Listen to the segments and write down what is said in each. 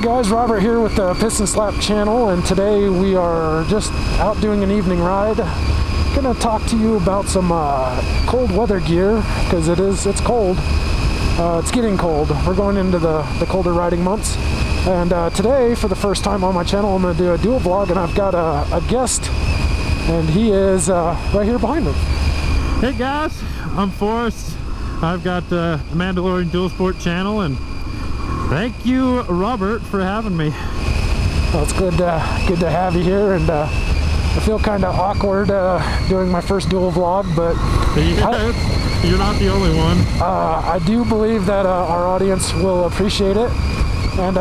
guys, Robert here with the Piston Slap channel, and today we are just out doing an evening ride. Gonna talk to you about some cold weather gear, because it's cold. It's getting cold. We're going into the colder riding months. And today, for the first time on my channel, I'm gonna do a dual vlog, and I've got a guest, and he is right here behind me. Hey guys, I'm Forrest. I've got the Mandalorian Dual Sport channel, and thank you, Robert, for having me. Well, it's good to have you here, and I feel kind of awkward doing my first dual vlog, but you're not the only one. I do believe that our audience will appreciate it, and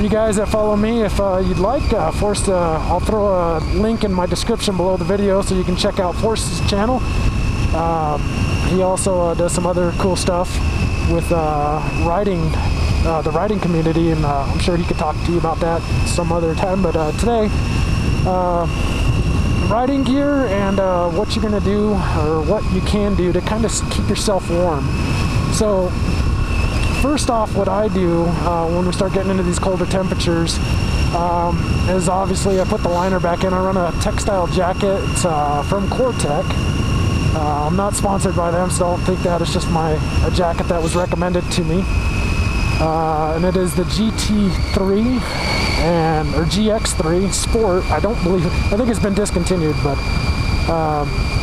you guys that follow me, if you'd like, Forrest, I'll throw a link in my description below the video so you can check out Forrest's channel. He also does some other cool stuff with riding, the riding community, and I'm sure he could talk to you about that some other time. But today, riding gear and what you're gonna do, or what you can do to kind of keep yourself warm. So first off, what I do when we start getting into these colder temperatures is obviously I put the liner back in. I run a textile jacket. It's from Tech. I'm not sponsored by them, so don't think that. It's just a jacket that was recommended to me. And it is the GT3 or GX3 Sport. I think it's been discontinued, but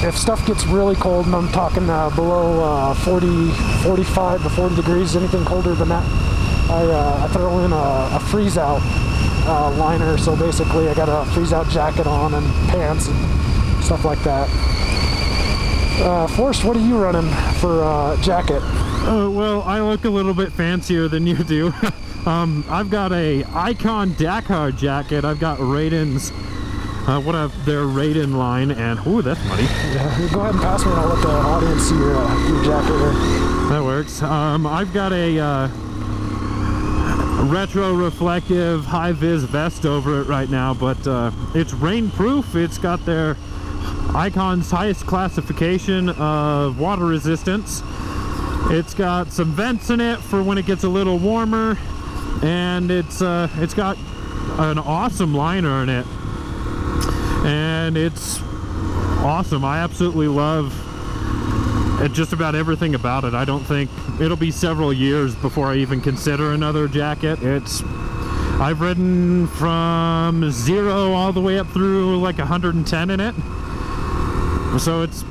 if stuff gets really cold, and I'm talking below 45 to 40 degrees, anything colder than that, I throw in a freeze out liner. So basically I got a freeze out jacket on and pants and stuff like that. Forrest, what are you running for jacket? Well, I look a little bit fancier than you do. I've got a Icon Dakar jacket. I've got Raiden's, their Raiden line, and ooh, that's muddy. Yeah, go ahead and pass me, and I'll let the audience see your jacket here. That works. I've got a retro reflective high vis vest over it right now, but it's rain proof. It's got their Icon's highest classification of water resistance. It's got some vents in it for when it gets a little warmer, and it's got an awesome liner in it, and it's awesome. I absolutely love just about everything about it. I don't think it'll be several years before I even consider another jacket. I've ridden from 0 all the way up through like 110 in it. So it's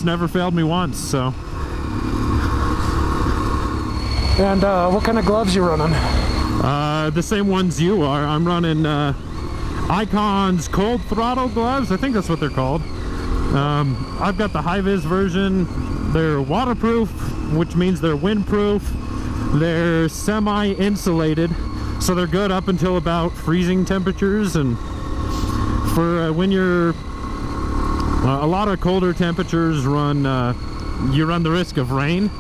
never failed me once. So. And what kind of gloves you running? The same ones you are. I'm running Icon's cold throttle gloves. I think that's what they're called. I've got the high vis version. They're waterproof, which means they're windproof. They're semi-insulated, so they're good up until about freezing temperatures. And for when you're a lot of colder temperatures, you run the risk of rain.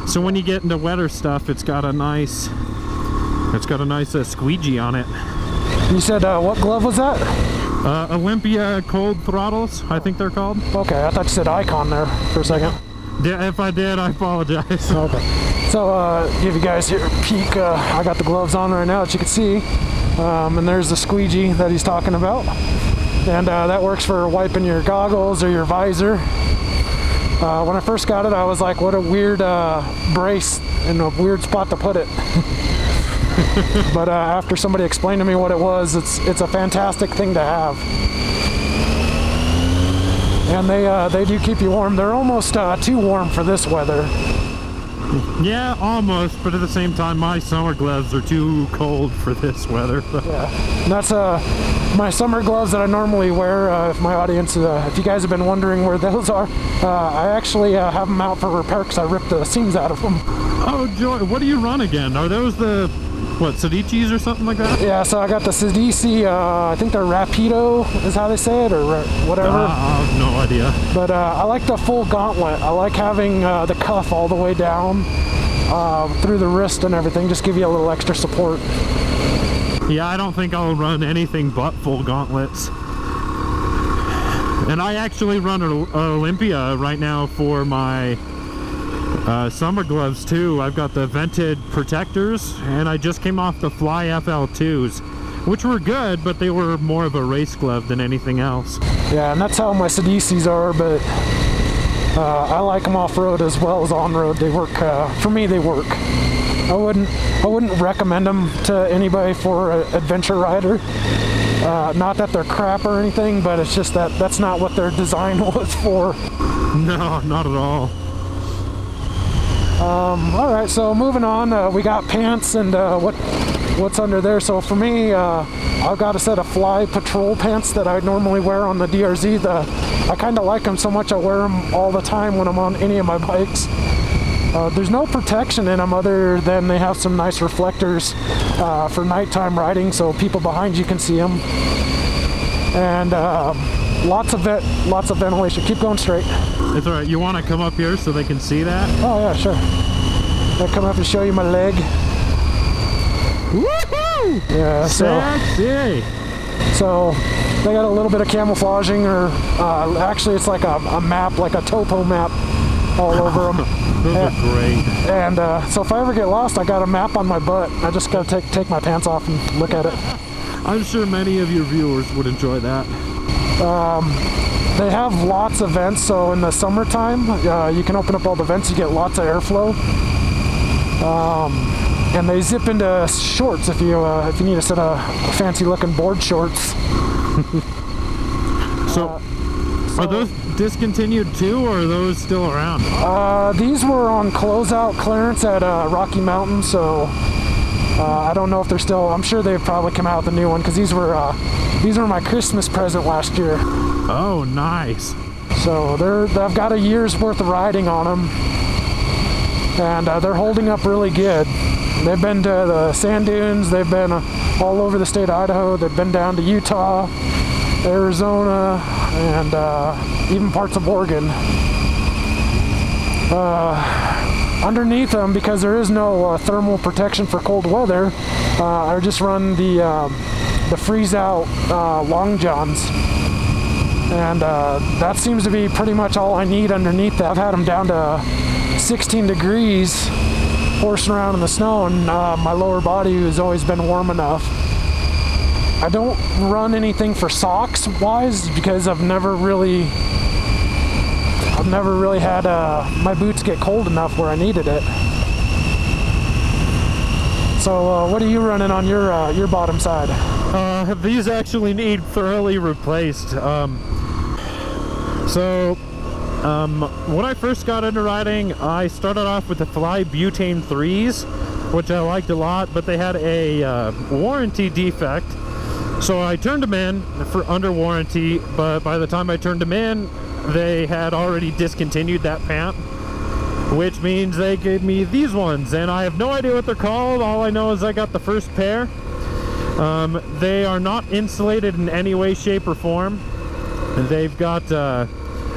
So when you get into wetter stuff, it's got a nice squeegee on it. You said what glove was that? Olympia cold throttles, I think they're called. Okay, I thought you said Icon there for a second. Yeah, if I did, I apologize. Okay. So give you guys here a peek. I got the gloves on right now that you can see, and there's the squeegee that he's talking about. And that works for wiping your goggles or your visor. When I first got it, I was like, what a weird brace and a weird spot to put it. But after somebody explained to me what it was, it's a fantastic thing to have. And they do keep you warm. They're almost too warm for this weather. Yeah, almost, but at the same time, my summer gloves are too cold for this weather. Yeah, and that's my summer gloves that I normally wear. If my audience, if you guys have been wondering where those are, I actually have them out for repair because I ripped the seams out of them. Oh, joy! What do you run again? Are those the Sedicis or something like that? Yeah, so I got the Sedici. I think they're Rapido is how they say it, or whatever. I have no idea. But I like the full gauntlet. I like having the cuff all the way down through the wrist and everything. Just give you a little extra support. Yeah, I don't think I'll run anything but full gauntlets. And I actually run Olympia right now for my Summer gloves too. I've got the vented protectors, and I just came off the Fly FL2s, which were good, but they were more of a race glove than anything else. Yeah, and that's how my Sedicis are, but I like them off-road as well as on-road. They work, for me they work. I wouldn't recommend them to anybody for an adventure rider. Not that they're crap or anything, but it's just that that's not what their design was for. No, not at all. Alright, so moving on, we got pants and what's under there. So for me, I've got a set of Fly Patrol pants that I normally wear on the DRZ. I kind of like them so much I wear them all the time when I'm on any of my bikes. There's no protection in them other than they have some nice reflectors for nighttime riding, so people behind you can see them. And lots of ventilation. Keep going straight. It's alright. You want to come up here so they can see that? Oh yeah, sure. I'll come up and show you my leg. Woohoo! Yeah, sexy. So they got a little bit of camouflaging, or actually it's like a map, like a topo map all over them. Those are great. And so if I ever get lost, I got a map on my butt. I just gotta take my pants off and look at it. I'm sure many of your viewers would enjoy that. They have lots of vents, so in the summertime, you can open up all the vents, you get lots of airflow. And they zip into shorts if you need a set of fancy looking board shorts. So are those discontinued too, or are those still around? These were on closeout clearance at Rocky Mountain, so I don't know if they're still. I'm sure they've probably come out with a new one, because these were my Christmas present last year. Oh, nice. So I've got a year's worth of riding on them, and they're holding up really good. They've been to the sand dunes. They've been all over the state of Idaho. They've been down to Utah, Arizona, and even parts of Oregon. Underneath them, because there is no thermal protection for cold weather, I just run the freeze out long johns, and that seems to be pretty much all I need underneath that. I've had them down to 16 degrees horsing around in the snow, and my lower body has always been warm enough. I don't run anything for socks wise, because I've never really had my boots get cold enough where I needed it. So what are you running on your bottom side? These actually need thoroughly replaced. When I first got into riding, I started off with the Fly Butane 3s, which I liked a lot, but they had a warranty defect. So I turned them in for under warranty, but by the time I turned them in, they had already discontinued that pant, which means they gave me these ones, and I have no idea what they're called. All I know is I got the first pair. They are not insulated in any way, shape, or form. They've got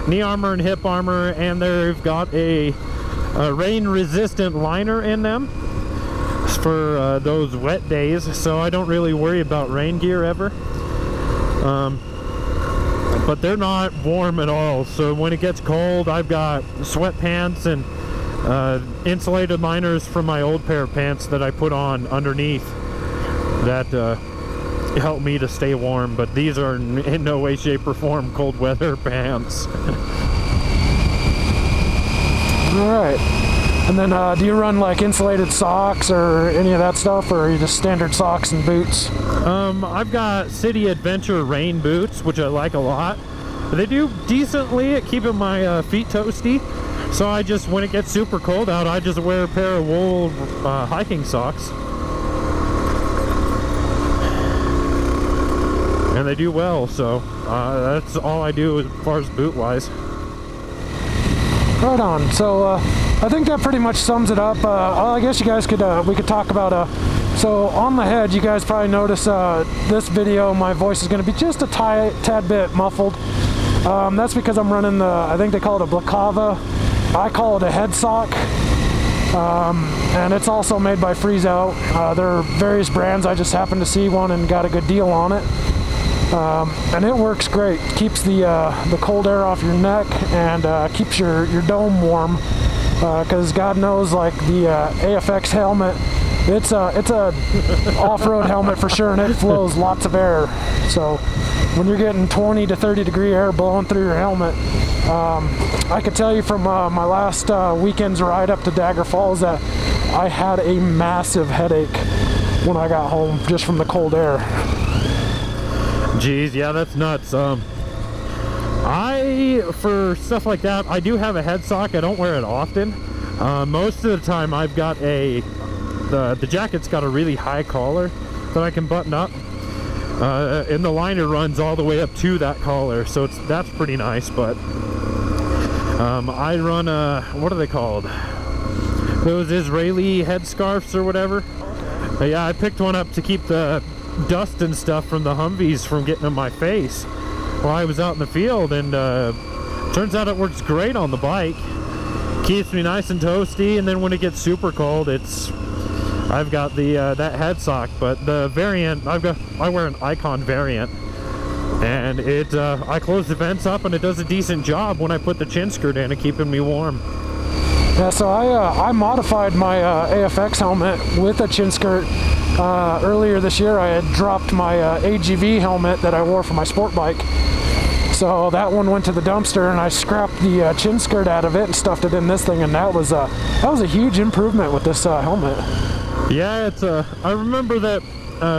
knee armor and hip armor, and they've got a rain-resistant liner in them for those wet days, so I don't really worry about rain gear ever. But they're not warm at all, so when it gets cold, I've got sweatpants and insulated liners from my old pair of pants that I put on underneath that help me to stay warm. But these are in no way, shape, or form cold weather pants. Alright. And then do you run like insulated socks or any of that stuff, or are you just standard socks and boots? I've got City Adventure rain boots, which I like a lot. They do decently at keeping my feet toasty. So I just, when it gets super cold out, I just wear a pair of wool hiking socks. And they do well, so that's all I do as far as boot wise. Right on. So I think that pretty much sums it up. I guess you guys could we could talk about so on the head, you guys probably notice this video my voice is going to be just a tad bit muffled. That's because I'm running the, I think they call it a Blacava. I call it a head sock. And it's also made by Freeze Out. There are various brands. I just happened to see one and got a good deal on it. And it works great. Keeps the cold air off your neck and keeps your dome warm. because God knows, like the AFX helmet, it's a off-road helmet for sure, and it flows lots of air. So when you're getting 20 to 30 degree air blowing through your helmet, I could tell you from my last weekend's ride up to Dagger Falls that I had a massive headache when I got home just from the cold air. Geez, yeah, that's nuts. For stuff like that, I do have a head sock. I don't wear it often. Most of the time I've got the jacket's got a really high collar that I can button up. And the liner runs all the way up to that collar, so that's pretty nice. But I run what are they called? Those Israeli headscarves or whatever. Yeah, I picked one up to keep the dust and stuff from the Humvees from getting in my face while I was out in the field, and turns out it works great on the bike. Keeps me nice and toasty, and then when it gets super cold, I've got the that head sock. But the variant I wear an Icon variant, and I close the vents up, and it does a decent job when I put the chin skirt in and keeping me warm. Yeah, so I modified my AFX helmet with a chin skirt. Earlier this year I had dropped my AGV helmet that I wore for my sport bike. So that one went to the dumpster, and I scrapped the chin skirt out of it and stuffed it in this thing, and that was a huge improvement with this helmet. Yeah, I remember that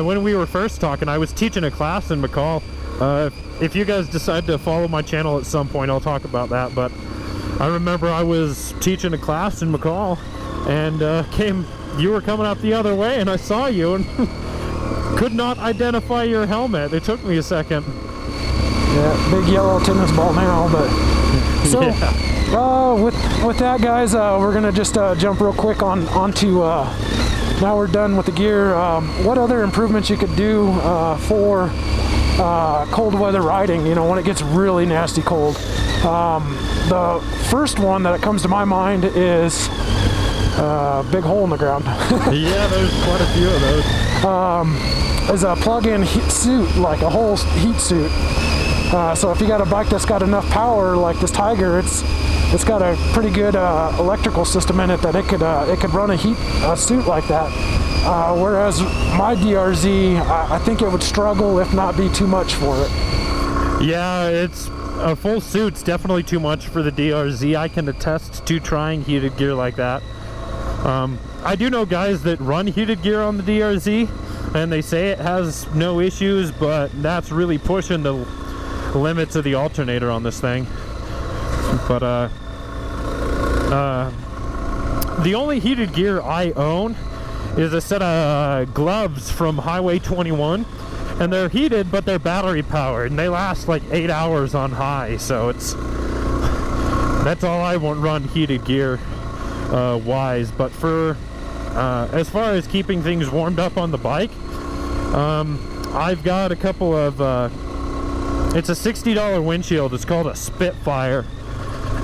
when we were first talking, I was teaching a class in McCall. If you guys decide to follow my channel at some point, I'll talk about that. But I remember I was teaching a class in McCall, and you were coming up the other way, and I saw you and could not identify your helmet. It took me a second. Yeah, big yellow tennis ball now, but so yeah. With that, guys, we're gonna just jump real quick onto now we're done with the gear. What other improvements you could do for cold weather riding, you know, when it gets really nasty cold. The first one that comes to my mind is big hole in the ground. Yeah, there's quite a few of those. Is a plug-in suit, like a whole heat suit. So if you got a bike that's got enough power, like this Tiger, it's got a pretty good electrical system in it that it could run a suit like that. Whereas my DRZ, I think it would struggle, if not be too much for it. Yeah, it's a full suit's definitely too much for the DRZ. I can attest to trying heated gear like that. I do know guys that run heated gear on the DRZ, and they say it has no issues, but that's really pushing the limits of the alternator on this thing. But the only heated gear I own is a set of gloves from Highway 21, and they're heated, but they're battery powered, and they last like 8 hours on high. So that's all I want run heated gear wise. But for as far as keeping things warmed up on the bike, I've got a couple of it's a $60 windshield. It's called a Spitfire,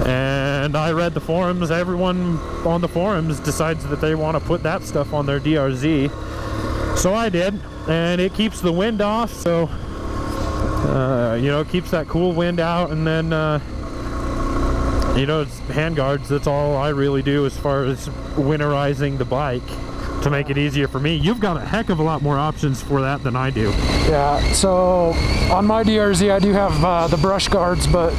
and I read the forums. Everyone on the forums decides that they want to put that stuff on their DRZ, so I did, and it keeps the wind off, so you know, it keeps that cool wind out. And then you know, it's handguards. That's all I really do as far as winterizing the bike to make it easier for me. You've got a heck of a lot more options for that than I do. Yeah, so on my DRZ I do have the brush guards, but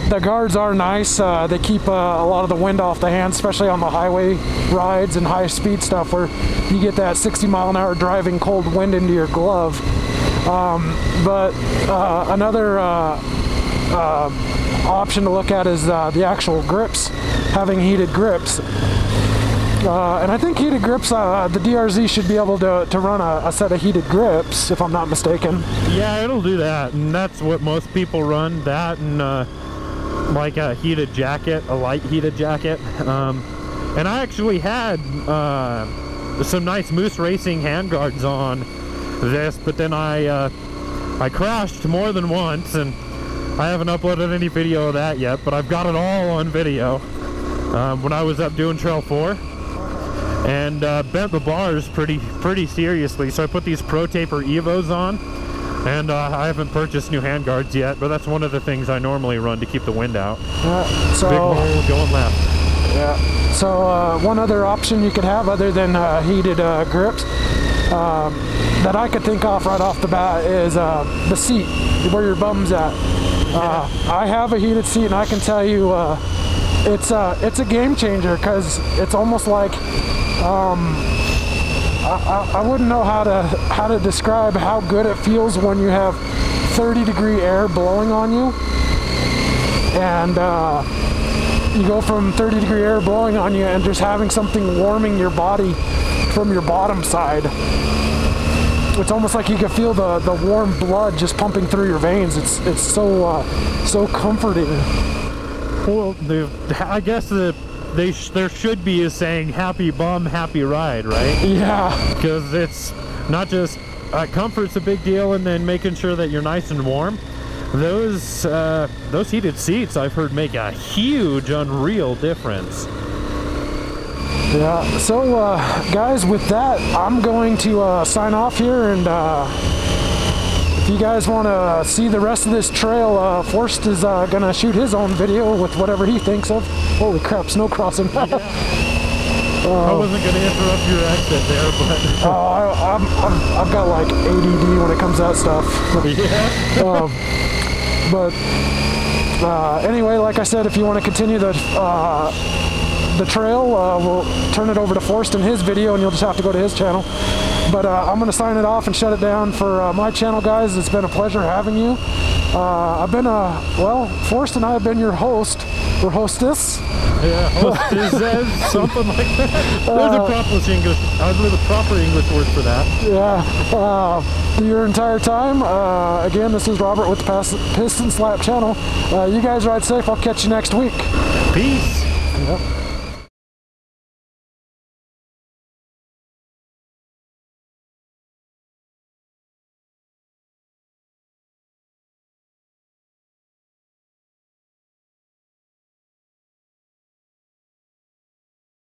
the guards are nice. They keep a lot of the wind off the hands, especially on the highway rides and high speed stuff where you get that 60-mile-an-hour driving cold wind into your glove. But another option to look at is the actual grips, having heated grips. And I think heated grips, the DRZ should be able to run a set of heated grips, if I'm not mistaken. Yeah, it'll do that, and that's what most people run, that and like a heated jacket, a light heated jacket. And I actually had some nice Moose Racing handguards on this, but then I crashed more than once, and I haven't uploaded any video of that yet, but I've got it all on video. When I was up doing Trail 4. And bent the bars pretty seriously, so I put these Pro Taper Evos on, and I haven't purchased new handguards yet, but that's one of the things I normally run to keep the wind out. So big hole going left. Yeah. So one other option you could have other than heated grips that I could think of right off the bat is the seat, where your bum's at. I have a heated seat, and I can tell you it's a game changer, because it's almost like I wouldn't know how to describe how good it feels when you have 30-degree air blowing on you, and you go from 30-degree air blowing on you and just having something warming your body from your bottom side. It's almost like you can feel the warm blood just pumping through your veins. It's so comforting. Well, I guess there should be a saying, happy bum, happy ride, right? Yeah. Because it's not just comfort's a big deal, and then making sure that you're nice and warm. Those heated seats, I've heard, make a huge, unreal difference. Yeah, so guys, with that, I'm going to sign off here, and if you guys want to see the rest of this trail, Forrest is going to shoot his own video with whatever he thinks of. Holy crap, snow crossing. Yeah. I wasn't going to interrupt your exit there, but... I've got like ADD when it comes to that stuff. Yeah. But anyway, like I said, if you want to continue the trail, we'll turn it over to Forrest in his video, and you'll just have to go to his channel. But I'm going to sign it off and shut it down for my channel, guys. It's been a pleasure having you. I've been, well, Forrest and I have been your host, or hostess. Yeah, hostess, something like that. There's a proper English word for that. Yeah. Your entire time. Again, this is Robert with the Piston Slap channel. You guys ride safe. I'll catch you next week. Peace. Yep.